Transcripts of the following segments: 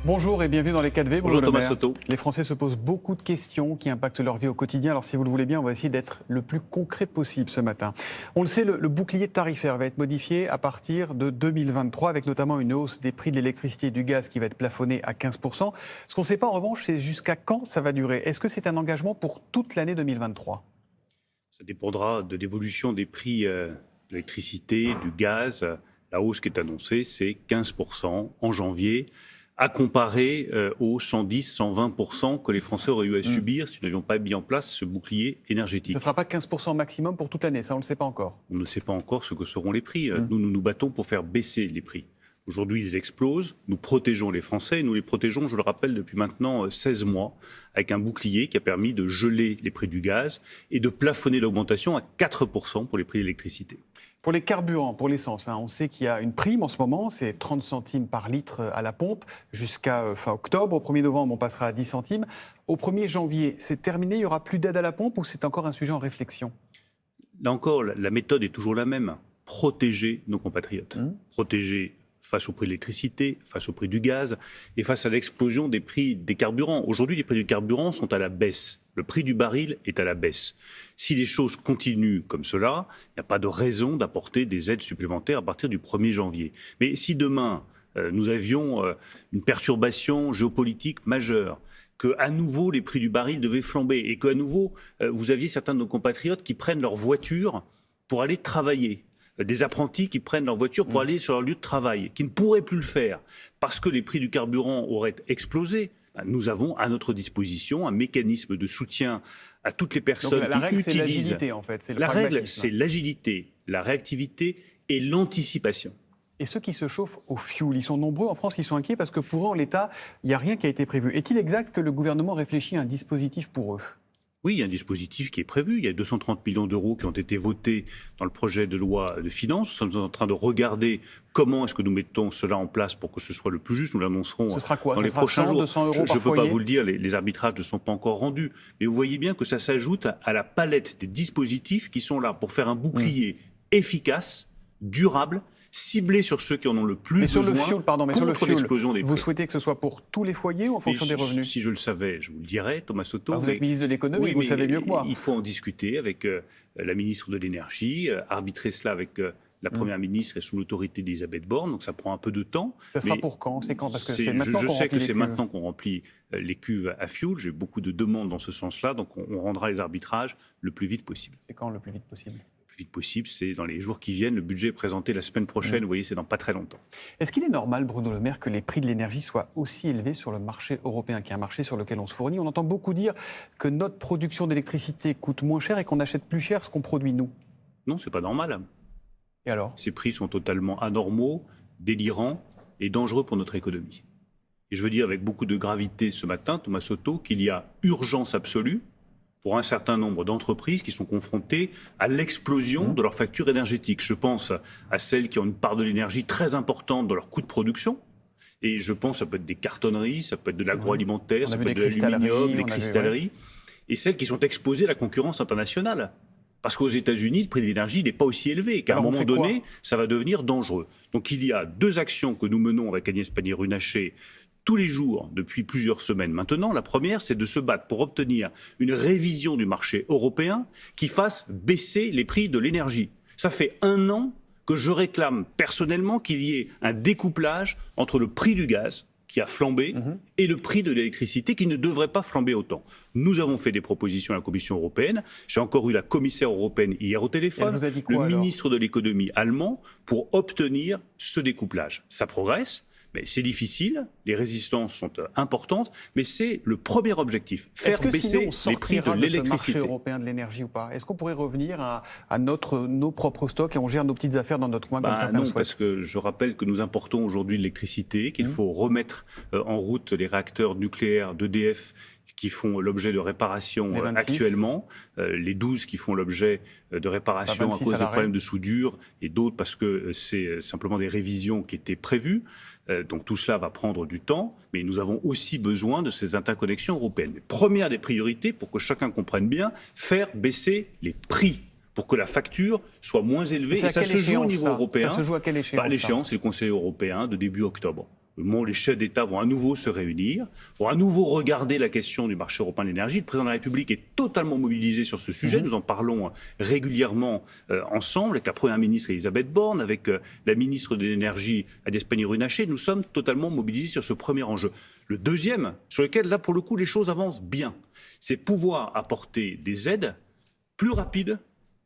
Bonjour et bienvenue dans les 4V. Bonjour Thomas Soto. Les Français se posent beaucoup de questions qui impactent leur vie au quotidien. Alors si vous le voulez bien, on va essayer d'être le plus concret possible ce matin. On le sait, le bouclier tarifaire va être modifié à partir de 2023 avec notamment une hausse des prix de l'électricité et du gaz qui va être plafonnée à 15%. Ce qu'on ne sait pas en revanche, c'est jusqu'à quand ça va durer. Est-ce que c'est un engagement pour toute l'année 2023 ? Ça dépendra de l'évolution des prix de l'électricité, du gaz. La hausse qui est annoncée, c'est 15% en janvier, à comparer aux 110-120% que les Français auraient eu à subir si nous n'avions pas mis en place ce bouclier énergétique. Ça ne sera pas 15% maximum pour toute l'année, ça on ne le sait pas encore. On ne sait pas encore ce que seront les prix. Nous nous battons pour faire baisser les prix. Aujourd'hui, ils explosent. Nous protégeons les Français. Et nous les protégeons, je le rappelle, depuis maintenant 16 mois, avec un bouclier qui a permis de geler les prix du gaz et de plafonner l'augmentation à 4% pour les prix de l'électricité. Pour les carburants, pour l'essence, on sait qu'il y a une prime en ce moment, c'est 30 centimes par litre à la pompe jusqu'à fin octobre. Au 1er novembre, on passera à 10 centimes. Au 1er janvier, c'est terminé, il n'y aura plus d'aide à la pompe ou c'est encore un sujet en réflexion ? Là encore, la méthode est toujours la même. Protéger nos compatriotes. Protéger face au prix de l'électricité, face au prix du gaz et face à l'explosion des prix des carburants. Aujourd'hui, les prix du carburant sont à la baisse. Le prix du baril est à la baisse. Si les choses continuent comme cela, il n'y a pas de raison d'apporter des aides supplémentaires à partir du 1er janvier. Mais si demain, nous avions une perturbation géopolitique majeure, qu'à nouveau les prix du baril devaient flamber et qu'à nouveau vous aviez certains de nos compatriotes qui prennent leur voiture pour aller travailler, des apprentis qui prennent leur voiture pour aller sur leur lieu de travail, qui ne pourraient plus le faire parce que les prix du carburant auraient explosé, nous avons à notre disposition un mécanisme de soutien à toutes les personnes la règle, qui utilisent. C'est l'agilité, en fait. La règle, c'est l'agilité, la réactivité et l'anticipation. Et ceux qui se chauffent au fioul, ils sont nombreux en France, ils sont inquiets parce que pour eux, en l'état, il n'y a rien qui a été prévu. Est-il exact que le gouvernement réfléchit à un dispositif pour eux ? Oui, il y a un dispositif qui est prévu. Il y a 230 millions d'euros qui ont été votés dans le projet de loi de finances. Nous sommes en train de regarder comment est-ce que nous mettons cela en place pour que ce soit le plus juste. Nous l'annoncerons dans les prochains jours. 200 euros Je ne peux foyer. pas vous le dire, les arbitrages ne sont pas encore rendus. Mais vous voyez bien que ça s'ajoute à la palette des dispositifs qui sont là pour faire un bouclier efficace, durable, ciblé sur ceux qui en ont le plus besoin, sur le fioul, contre l'explosion des prix. Vous souhaitez que ce soit pour tous les foyers ou en fonction des revenus ? Si je le savais, je vous le dirais, Thomas Soto. Vous êtes ministre de l'économie, vous le savez mieux que moi. Il faut en discuter avec la ministre de l'Énergie, arbitrer cela avec la Première ministre et sous l'autorité d'Elisabeth Borne, donc ça prend un peu de temps. Ça sera pour quand ? C'est quand ? Parce que c'est maintenant je qu'on sais que remplit c'est les cuves. maintenant qu'on remplit les cuves à fioul. J'ai beaucoup de demandes dans ce sens-là, donc on rendra les arbitrages le plus vite possible. C'est quand le plus vite possible ? Le plus vite possible, c'est dans les jours qui viennent. Le budget est présenté la semaine prochaine, vous voyez, c'est dans pas très longtemps. Est-ce qu'il est normal, Bruno Le Maire, que les prix de l'énergie soient aussi élevés sur le marché européen, qui est un marché sur lequel on se fournit ? On entend beaucoup dire que notre production d'électricité coûte moins cher et qu'on achète plus cher ce qu'on produit nous. Non, c'est pas normal. Et alors ? Ces prix sont totalement anormaux, délirants et dangereux pour notre économie. Et je veux dire avec beaucoup de gravité ce matin, Thomas Soto, qu'il y a urgence absolue pour un certain nombre d'entreprises qui sont confrontées à l'explosion de leurs factures énergétiques. Je pense à celles qui ont une part de l'énergie très importante dans leur coût de production. Et je pense, ça peut être des cartonneries, ça peut être de l'agroalimentaire, ça peut être de l'aluminium, des cristalleries. Et celles qui sont exposées à la concurrence internationale. Parce qu'aux États-Unis, le prix de l'énergie n'est pas aussi élevé, qu'à un moment donné, ça va devenir dangereux. Donc il y a deux actions que nous menons avec Agnès Pannier-Runacher tous les jours depuis plusieurs semaines maintenant. La première, c'est de se battre pour obtenir une révision du marché européen qui fasse baisser les prix de l'énergie. Ça fait 1 an que je réclame personnellement qu'il y ait un découplage entre le prix du gaz, qui a flambé, et le prix de l'électricité qui ne devrait pas flamber autant. Nous avons fait des propositions à la Commission européenne. J'ai encore eu la commissaire européenne hier au téléphone, le ministre de l'économie allemand, pour obtenir ce découplage. Ça progresse. Mais c'est difficile, les résistances sont importantes, mais c'est le premier objectif, faire baisser les prix de l'électricité. Est-ce que marché européen de l'énergie ou pas ? Est-ce qu'on pourrait revenir à nos propres stocks et on gère nos petites affaires dans notre coin comme ça ? Non, parce que je rappelle que nous importons aujourd'hui de l'électricité, qu'il faut remettre en route les réacteurs nucléaires d'EDF qui font l'objet de réparation actuellement, les 12 qui font l'objet de réparation à cause de problèmes de soudure et d'autres parce que c'est simplement des révisions qui étaient prévues. Donc tout cela va prendre du temps, mais nous avons aussi besoin de ces interconnexions européennes. Mais première des priorités, pour que chacun comprenne bien, faire baisser les prix pour que la facture soit moins élevée. Et ça se joue au niveau européen. Ça se joue à quelle échéance ? L'échéance, c'est le Conseil européen de début octobre. le moment où les chefs d'État vont à nouveau se réunir, vont à nouveau regarder la question du marché européen de l'énergie. Le président de la République est totalement mobilisé sur ce sujet. Nous en parlons régulièrement ensemble avec la première ministre Elisabeth Borne, avec la ministre de l'énergie Agnès Pannier-Runacher. Nous sommes totalement mobilisés sur ce premier enjeu. Le deuxième, sur lequel là pour le coup les choses avancent bien, c'est pouvoir apporter des aides plus rapides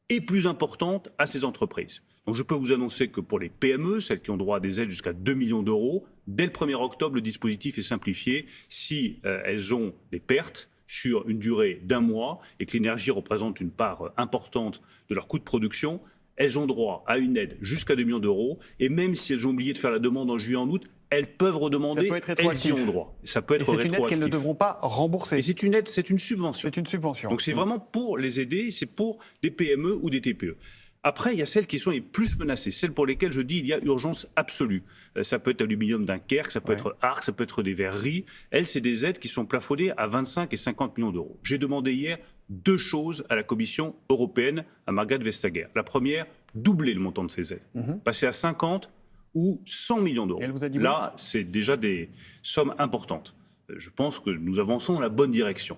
et plus importantes à ces entreprises. Donc je peux vous annoncer que pour les PME, celles qui ont droit à des aides jusqu'à 2 millions d'euros, dès le 1er octobre, le dispositif est simplifié. Si elles ont des pertes sur une durée d'1 mois et que l'énergie représente une part importante de leur coût de production, elles ont droit à une aide jusqu'à 2 millions d'euros. Et même si elles ont oublié de faire la demande en juillet, en août, elles peuvent redemander, elles y ont droit. Ça peut être rétroactif. C'est une aide qu'elles ne devront pas rembourser. Et c'est une aide, c'est une subvention. C'est une subvention. Donc c'est vraiment pour les aider, c'est pour des PME ou des TPE. Après, il y a celles qui sont les plus menacées, celles pour lesquelles je dis il y a urgence absolue. Ça peut être Aluminium Dunkerque, ça peut être Arc, ça peut être des verreries. Elles, c'est des aides qui sont plafonnées à 25 et 50 millions d'euros. J'ai demandé hier 2 choses à la Commission européenne, à Margrethe Vestager. La première, doubler le montant de ces aides. Passer à 50 ou 100 millions d'euros. Là, c'est déjà des sommes importantes. Je pense que nous avançons dans la bonne direction.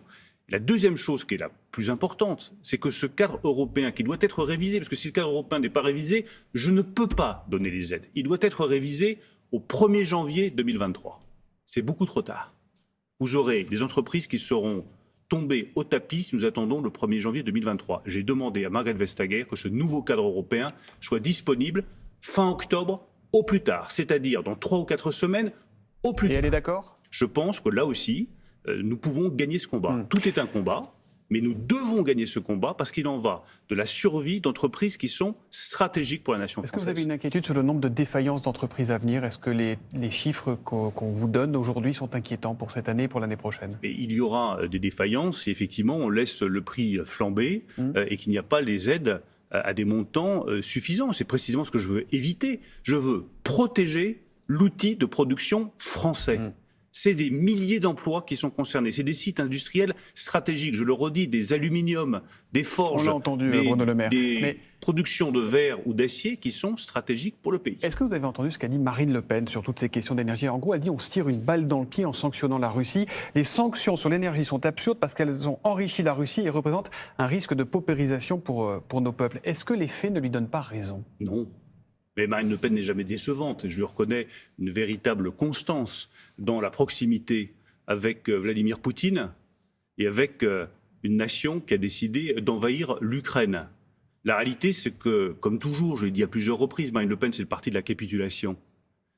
La deuxième chose qui est la plus importante, c'est que ce cadre européen qui doit être révisé, parce que si le cadre européen n'est pas révisé, je ne peux pas donner les aides. Il doit être révisé au 1er janvier 2023. C'est beaucoup trop tard. Vous aurez des entreprises qui seront tombées au tapis si nous attendons le 1er janvier 2023. J'ai demandé à Margrethe Vestager que ce nouveau cadre européen soit disponible fin octobre au plus tard, c'est-à-dire dans 3 ou 4 semaines au plus tard. Et elle est d'accord ? Je pense que là aussi, nous pouvons gagner ce combat. Tout est un combat, mais nous devons gagner ce combat parce qu'il en va de la survie d'entreprises qui sont stratégiques pour la nation française. Est-ce que vous avez une inquiétude sur le nombre de défaillances d'entreprises à venir ? Est-ce que les chiffres qu'on vous donne aujourd'hui sont inquiétants pour cette année et pour l'année prochaine ? Et il y aura des défaillances si effectivement on laisse le prix flamber et qu'il n'y a pas les aides à des montants suffisants. C'est précisément ce que je veux éviter. Je veux protéger l'outil de production français. C'est des milliers d'emplois qui sont concernés. C'est des sites industriels stratégiques. Je le redis, des aluminiums, des forges, des productions de verre ou d'acier qui sont stratégiques pour le pays. Est-ce que vous avez entendu ce qu'a dit Marine Le Pen sur toutes ces questions d'énergie ? En gros, elle dit on se tire une balle dans le pied en sanctionnant la Russie. Les sanctions sur l'énergie sont absurdes parce qu'elles ont enrichi la Russie et représentent un risque de paupérisation pour nos peuples. Est-ce que les faits ne lui donnent pas raison ? Non. Mais Marine Le Pen n'est jamais décevante. Je lui reconnais une véritable constance dans la proximité avec Vladimir Poutine et avec une nation qui a décidé d'envahir l'Ukraine. La réalité, c'est que, comme toujours, je l'ai dit à plusieurs reprises, Marine Le Pen, c'est le parti de la capitulation.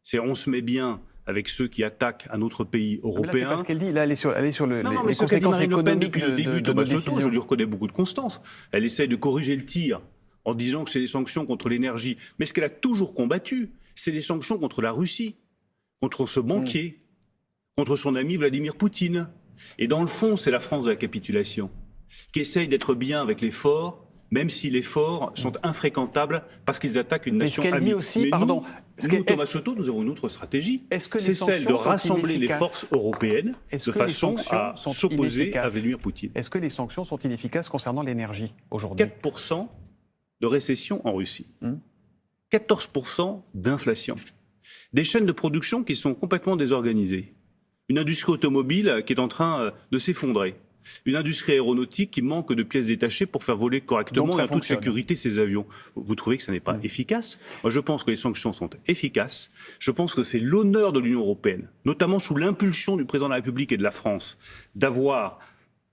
C'est on se met bien avec ceux qui attaquent un autre pays européen. Mais là, c'est pas ce qu'elle dit. Là, elle est sur les mais conséquences économiques depuis le début de Thomas Soto, je lui reconnais beaucoup de constance. Elle essaye de corriger le tir en disant que c'est des sanctions contre l'énergie. Mais ce qu'elle a toujours combattu, c'est des sanctions contre la Russie, contre ce banquier, contre son ami Vladimir Poutine. Et dans le fond, c'est la France de la capitulation, qui essaye d'être bien avec les forts, même si les forts sont infréquentables parce qu'ils attaquent une nation amie. Mais ce qu'elle dit aussi, pardon... Nous, Thomas Soto, nous avons une autre stratégie. C'est celle de rassembler les forces européennes de façon à s'opposer à Vladimir Poutine. Est-ce que les sanctions sont inefficaces concernant l'énergie aujourd'hui ? 4% de récession en Russie, 14% d'inflation, des chaînes de production qui sont complètement désorganisées, une industrie automobile qui est en train de s'effondrer, une industrie aéronautique qui manque de pièces détachées pour faire voler correctement et en toute sécurité ses avions. Vous trouvez que ça n'est pas efficace ? Moi, je pense que les sanctions sont efficaces. Je pense que c'est l'honneur de l'Union européenne, notamment sous l'impulsion du président de la République et de la France, d'avoir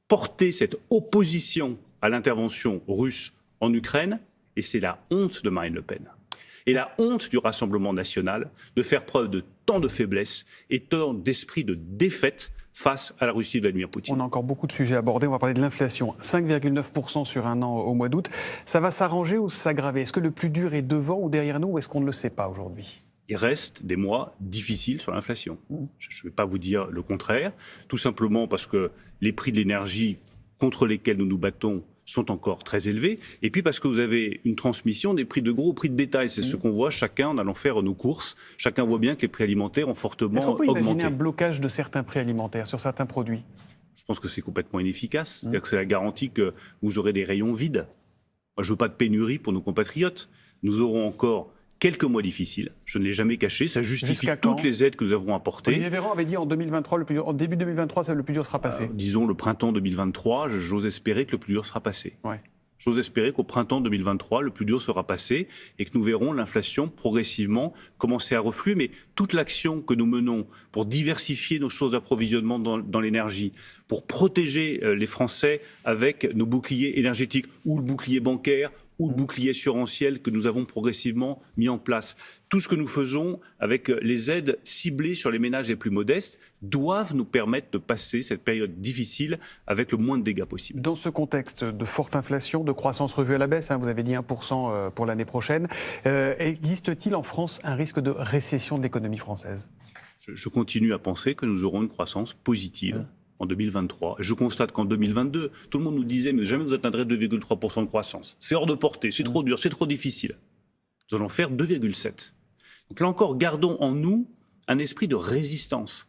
porté cette opposition à l'intervention russe en Ukraine. Et c'est la honte de Marine Le Pen. Et la honte du Rassemblement national de faire preuve de tant de faiblesse et tant d'esprit de défaite face à la Russie de Vladimir Poutine. On a encore beaucoup de sujets à aborder. On va parler de l'inflation. 5,9% sur un an au mois d'août. Ça va s'arranger ou s'aggraver ? Est-ce que le plus dur est devant ou derrière nous ou est-ce qu'on ne le sait pas aujourd'hui ? Il reste des mois difficiles sur l'inflation. Je ne vais pas vous dire le contraire, tout simplement parce que les prix de l'énergie contre lesquels nous nous battons sont encore très élevés, et puis parce que vous avez une transmission des prix de gros aux prix de détail. C'est ce qu'on voit chacun en allant faire nos courses. Chacun voit bien que les prix alimentaires ont fortement augmenté. Est-ce qu'on peut imaginer un blocage de certains prix alimentaires sur certains produits ? Je pense que c'est complètement inefficace. C'est-à-dire que c'est la garantie que vous aurez des rayons vides. Moi, je ne veux pas de pénurie pour nos compatriotes. Nous aurons encore quelques mois difficiles, je ne l'ai jamais caché, ça justifie Jusqu'à quand toutes les aides que nous avons apportées. Olivier Véran avait dit en 2023, en début 2023, le plus dur sera passé. Disons le printemps 2023, j'ose espérer que le plus dur sera passé. Ouais. J'ose espérer qu'au printemps 2023, le plus dur sera passé et que nous verrons l'inflation progressivement commencer à refluer. Mais toute l'action que nous menons pour diversifier nos sources d'approvisionnement dans l'énergie, pour protéger les Français avec nos boucliers énergétiques ou le bouclier bancaire ou le bouclier assurantiel que nous avons progressivement mis en place. Tout ce que nous faisons avec les aides ciblées sur les ménages les plus modestes doivent nous permettre de passer cette période difficile avec le moins de dégâts possible. Dans ce contexte de forte inflation, de croissance revue à la baisse, vous avez dit 1% pour l'année prochaine, existe-t-il en France un risque de récession de l'économie française ? Je continue à penser que nous aurons une croissance positive. En 2023. Je constate qu'en 2022, tout le monde nous disait « mais jamais vous atteindrez 2,3% de croissance. C'est hors de portée, c'est trop dur, c'est trop difficile. » Nous allons faire 2,7%. Donc là encore, gardons en nous un esprit de résistance.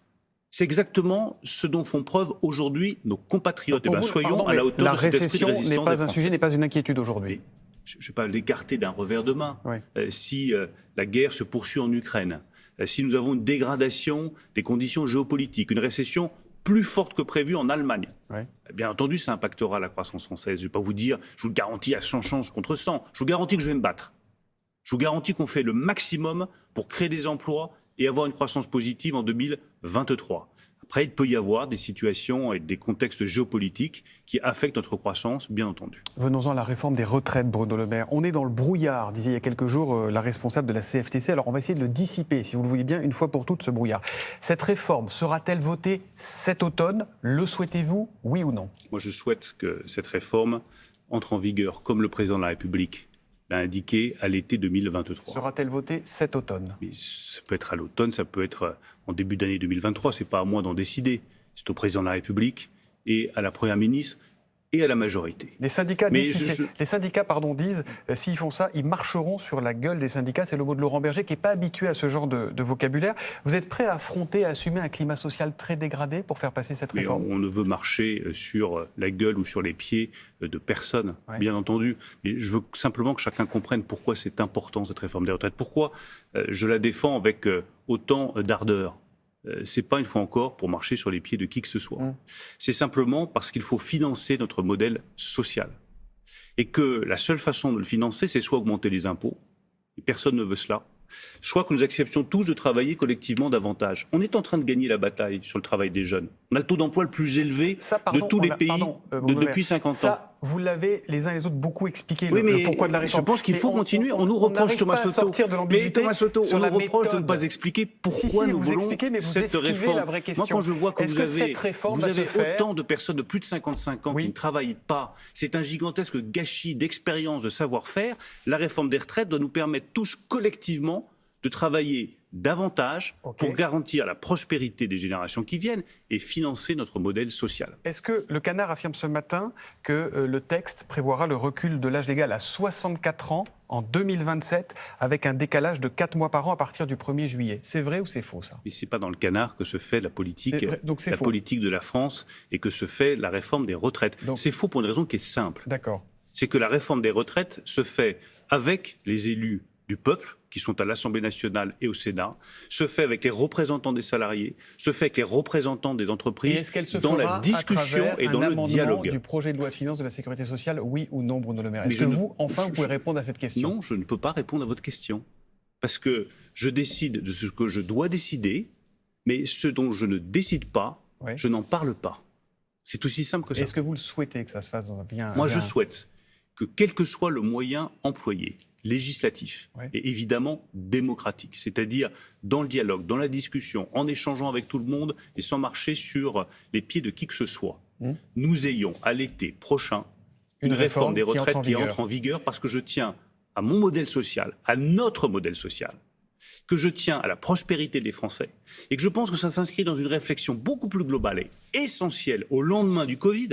C'est exactement ce dont font preuve aujourd'hui nos compatriotes. Soyons à la hauteur de cet esprit de résistance. La récession n'est pas un sujet, n'est pas une inquiétude aujourd'hui. Je ne vais pas l'écarter d'un revers de main. Oui. Si la guerre se poursuit en Ukraine, si nous avons une dégradation des conditions géopolitiques, une récession plus forte que prévu en Allemagne. Ouais. Bien entendu, ça impactera la croissance française. Je ne vais pas vous dire, je vous le garantis à 100 chances contre 100. Je vous garantis que je vais me battre. Je vous garantis qu'on fait le maximum pour créer des emplois et avoir une croissance positive en 2023. Après, il peut y avoir des situations et des contextes géopolitiques qui affectent notre croissance, bien entendu. Venons-en à la réforme des retraites, Bruno Le Maire. On est dans le brouillard, disait il y a quelques jours la responsable de la CFTC. Alors on va essayer de le dissiper, si vous le voulez bien, une fois pour toutes, ce brouillard. Cette réforme sera-t-elle votée cet automne ? Le souhaitez-vous, oui ou non ? Moi, je souhaite que cette réforme entre en vigueur, comme le président de la République l'a indiqué, à l'été 2023. Sera-t-elle votée cet automne ? Mais ça peut être à l'automne, ça peut être en début d'année 2023. Ce n'est pas à moi d'en décider. C'est au président de la République et à la Première ministre et à la majorité. Les syndicats disent, s'ils font ça, ils marcheront sur la gueule des syndicats. C'est le mot de Laurent Berger, qui n'est pas habitué à ce genre de vocabulaire. Vous êtes prêt à affronter, à assumer un climat social très dégradé pour faire passer cette réforme ? On ne veut marcher sur la gueule ou sur les pieds de personne, bien entendu. Mais je veux simplement que chacun comprenne pourquoi c'est important, cette réforme des retraites. Pourquoi je la défends avec autant d'ardeur. C'est pas, une fois encore, pour marcher sur les pieds de qui que ce soit. C'est simplement parce qu'il faut financer notre modèle social. Et que la seule façon de le financer, c'est soit augmenter les impôts, et personne ne veut cela, soit que nous acceptions tous de travailler collectivement davantage. On est en train de gagner la bataille sur le travail des jeunes. On a le taux d'emploi le plus élevé de tous les pays depuis 50 ans. Vous l'avez les uns et les autres beaucoup expliqué, le pourquoi de la réforme. Je pense qu'il faut continuer. On nous reproche, Thomas Soto, on nous reproche de ne pas expliquer pourquoi nous voulons cette réforme. Moi, quand je vois que vous avez autant de personnes de plus de 55 ans qui ne travaillent pas, c'est un gigantesque gâchis d'expérience, de savoir-faire. La réforme des retraites doit nous permettre tous collectivement de travailler davantage pour garantir la prospérité des générations qui viennent et financer notre modèle social. Est-ce que le Canard affirme ce matin que le texte prévoira le recul de l'âge légal à 64 ans en 2027 avec un décalage de 4 mois par an à partir du 1er juillet ? C'est vrai ou c'est faux, ça ? Mais ce n'est pas dans le Canard que se fait la politique, politique de la France et que se fait la réforme des retraites. C'est faux pour une raison qui est simple. D'accord. C'est que la réforme des retraites se fait avec les élus du peuple, qui sont à l'Assemblée nationale et au Sénat, se fait avec les représentants des salariés, se fait avec les représentants des entreprises, dans la discussion et dans le dialogue. Du projet de loi de finances de la Sécurité sociale, oui ou non, Bruno Le Maire ? Est-ce que vous pouvez répondre à cette question ? Non, je ne peux pas répondre à votre question. Parce que je décide de ce que je dois décider, mais ce dont je ne décide pas, je n'en parle pas. C'est aussi simple que ça. Est-ce que vous le souhaitez que ça se fasse dans un Moi, je souhaite que quel que soit le moyen employé, législatif et évidemment démocratique, c'est-à-dire dans le dialogue, dans la discussion, en échangeant avec tout le monde et sans marcher sur les pieds de qui que ce soit, nous ayons à l'été prochain une réforme des retraites qui entre en vigueur parce que je tiens à mon modèle social, à notre modèle social, que je tiens à la prospérité des Français et que je pense que ça s'inscrit dans une réflexion beaucoup plus globale et essentielle au lendemain du Covid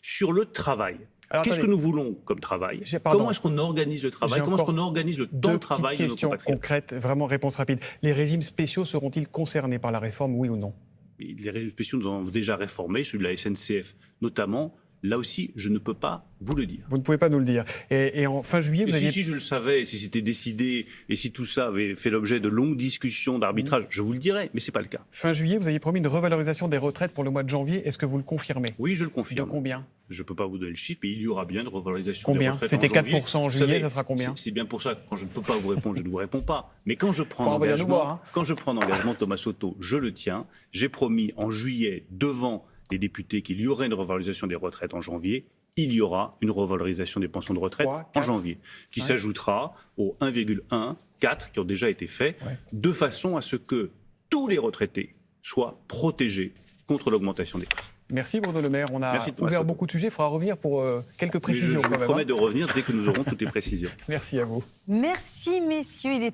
sur le travail. Qu'est-ce que nous voulons comme travail ? Comment est-ce qu'on organise le travail ? Comment est-ce qu'on organise le temps de travail de nos compatriotes ? Questions concrètes, vraiment réponse rapide. Les régimes spéciaux seront-ils concernés par la réforme, oui ou non ? Les régimes spéciaux, nous avons déjà réformé, celui de la SNCF notamment, Là aussi, je ne peux pas vous le dire. Vous ne pouvez pas nous le dire. Et en fin juillet, vous aviez... Si je le savais, si c'était décidé, et si tout ça avait fait l'objet de longues discussions, d'arbitrage, je vous le dirais, mais ce n'est pas le cas. Fin juillet, vous aviez promis une revalorisation des retraites pour le mois de janvier. Est-ce que vous le confirmez? Oui, je le confirme. De combien? Je ne peux pas vous donner le chiffre, mais il y aura bien une revalorisation Combien? des retraites C'était en janvier. 4% en Vous juillet, savez, ça sera combien? C'est bien pour ça que quand je ne peux pas vous répondre, je ne vous réponds pas. Mais quand je prends Faut envoyer nous voir, hein. quand je prends l'engagement, Thomas Soto, je le tiens. J'ai promis en juillet devant les députés qu'il y aurait une revalorisation des retraites en janvier. Il y aura une revalorisation des pensions de retraite 3, en janvier, qui s'ajoutera aux 1,1, 4 qui ont déjà été faits, de façon à ce que tous les retraités soient protégés contre l'augmentation des prix. Merci Bruno Le Maire. On a ouvert Soto. beaucoup de sujets. Il faudra revenir pour quelques précisions. Je vous quand même, promets hein. de revenir dès que nous aurons toutes les précisions. Merci à vous. Merci messieurs. Il est